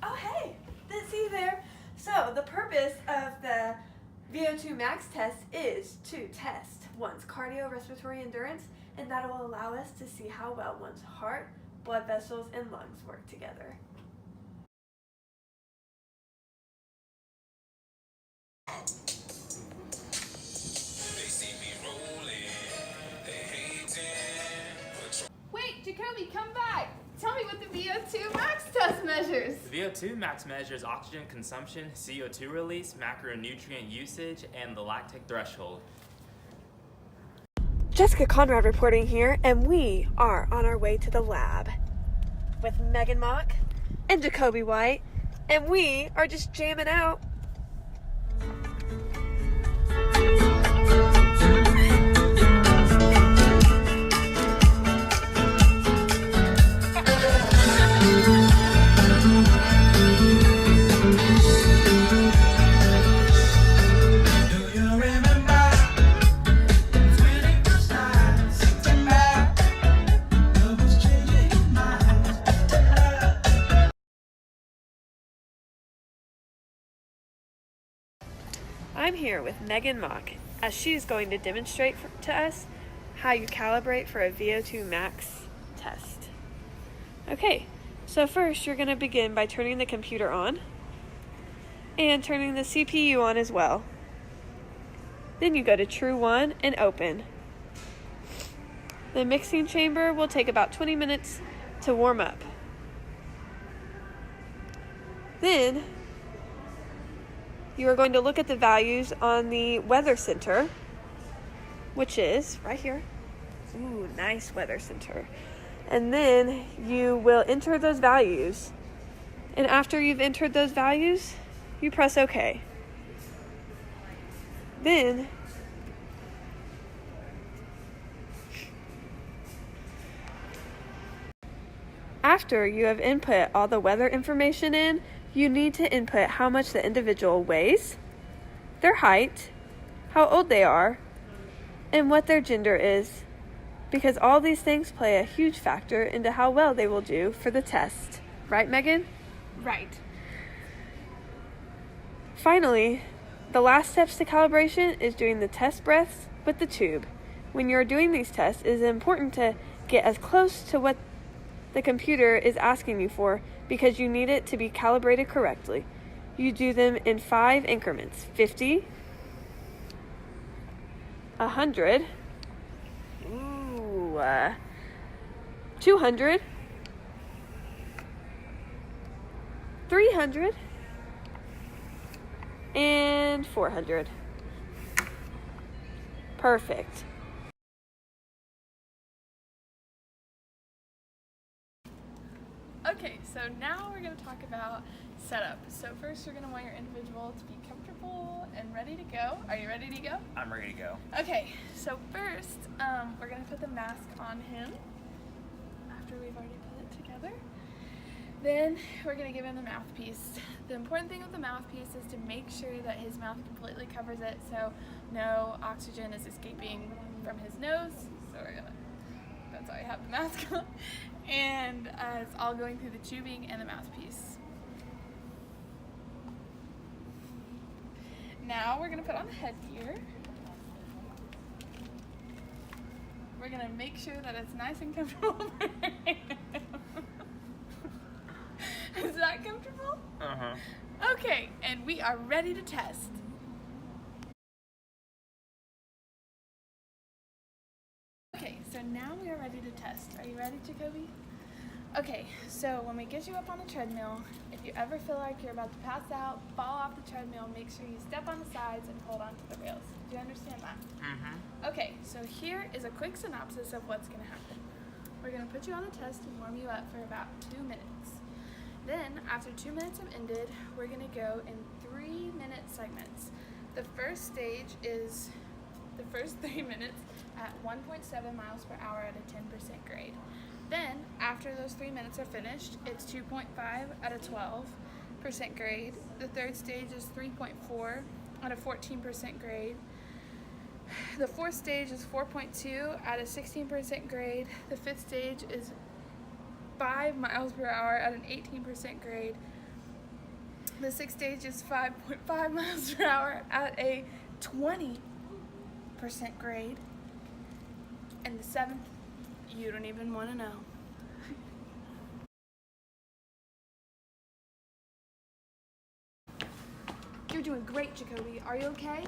Oh, hey, didn't see you there. So the purpose of the V02 Max test is to test one's cardiorespiratory endurance, and that will allow us to see how well one's heart, blood vessels, and lungs work together. Wait, Jacoby, come back! Tell me what the V02 Max test measures! The V02 Max measures oxygen consumption, CO2 release, macronutrient usage, and the lactic threshold. Jessica Conrad reporting here, and we are on our way to the lab with Megan Mock and Jacoby White, and we are just jamming out. I'm here with Megan Mock as she's going to demonstrate to us how you calibrate for a V02 Max test. Okay, so first you're going to begin by turning the computer on and turning the CPU on as well. Then you go to True 1 and open. The mixing chamber will take about 20 minutes to warm up. Then you are going to look at the values on the weather center, which is right here. Ooh, nice weather center. And then you will enter those values. And after you've entered those values, you press OK. Then after you have input all the weather information in, you need to input how much the individual weighs, their height, how old they are, and what their gender is, because all these things play a huge factor into how well they will do for the test. Right, Megan? Right. Finally, the last steps to calibration is doing the test breaths with the tube. When you're doing these tests, it is important to get as close to what the computer is asking you for, because you need it to be calibrated correctly. You do them in 5 increments: 50, 100, 200, 300, and 400. Perfect. Okay, so now we're going to talk about setup. So first you're going to want your individual to be comfortable and ready to go. Are you ready to go? I'm ready to go. Okay, so first we're going to put the mask on him after we've already put it together. Then we're going to give him the mouthpiece. The important thing with the mouthpiece is to make sure that his mouth completely covers it, so no oxygen is escaping from his nose. So that's why I have the mask on. And it's all going through the tubing and the mouthpiece. Now we're going to put on the headgear. We're going to make sure that it's nice and comfortable for him. Is that comfortable? Uh-huh. Okay, and we are ready to test. Okay, so now we are ready to test. Are you ready, Jacoby? Okay, so when we get you up on the treadmill, if you ever feel like you're about to pass out, fall off the treadmill, make sure you step on the sides and hold on to the rails. Do you understand that? Mm-hmm. Okay, so here is a quick synopsis of what's going to happen. We're going to put you on the test and warm you up for about 2 minutes. Then, after 2 minutes have ended, we're going to go in 3-minute segments. The first stage is the first 3 minutes at 1.7 miles per hour at a 10% grade. Then, after those 3 minutes are finished, it's 2.5 at a 12% grade. The third stage is 3.4 at a 14% grade. The fourth stage is 4.2 at a 16% grade. The fifth stage is 5 miles per hour at an 18% grade. The sixth stage is 5.5 miles per hour at a 20% grade. And the seventh, you don't even want to know. You're doing great, Jacoby. Are you okay?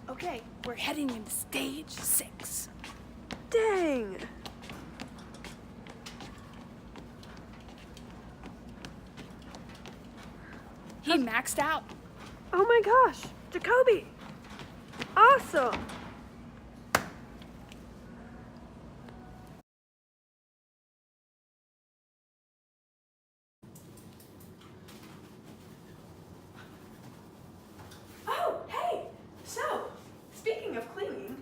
Okay, we're heading into stage 6. Dang! He maxed out. Oh my gosh, Jacoby! Awesome! Oh, hey! So, speaking of cleaning,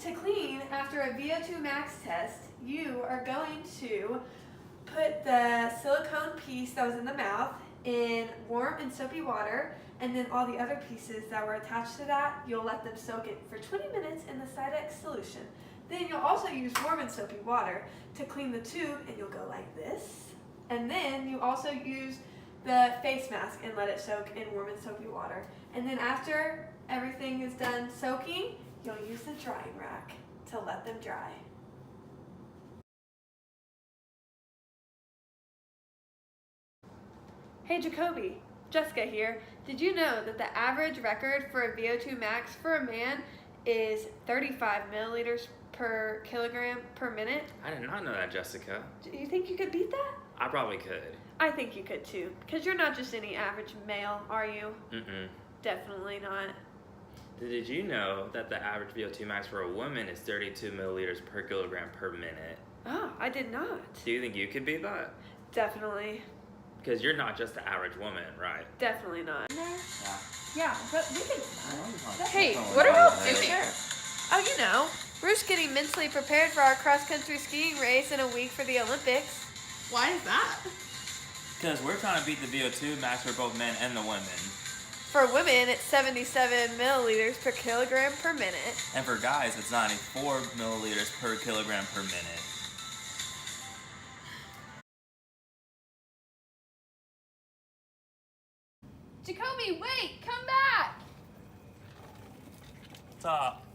to clean after a VO2 Max test, you are going to put the silicone piece that was in the mouth in warm and soapy water, and then all the other pieces that were attached to that, you'll let them soak it for 20 minutes in the Sidex solution. Then you'll also use warm and soapy water to clean the tube, and you'll go like this. And then you also use the face mask and let it soak in warm and soapy water. And then after everything is done soaking, you'll use the drying rack to let them dry. Hey Jacoby, Jessica here. Did you know that the average record for a VO2 max for a man is 35 milliliters per kilogram per minute? I did not know that, Jessica. Do you think you could beat that? I probably could. I think you could too, because you're not just any average male, are you? Mm-mm. Definitely not. Did you know that the average VO2 max for a woman is 32 milliliters per kilogram per minute? Oh, I did not. Do you think you could beat that? Definitely. Because you're not just the average woman, right? Definitely not. Yeah, but we can. Hey, what are we doing? Oh, you know, we're just getting mentally prepared for our cross-country skiing race in a week for the Olympics. Why is that? Because we're trying to beat the VO2 max for both men and the women. For women, it's 77 milliliters per kilogram per minute. And for guys, it's 94 milliliters per kilogram per minute. Jacoby, wait! Come back! Stop.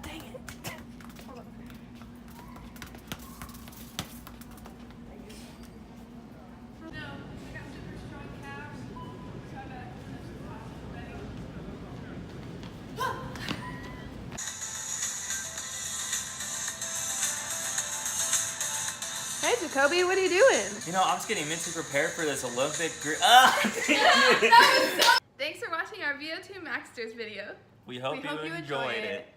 Dang it. Hold on. No, I got super strong calves, so I better finish the class already. Hey Jacoby, what are you doing? You know, I'm just getting mentally prepared for this Olympic Thanks for watching our V02 Maxsters video. We hope you enjoyed it.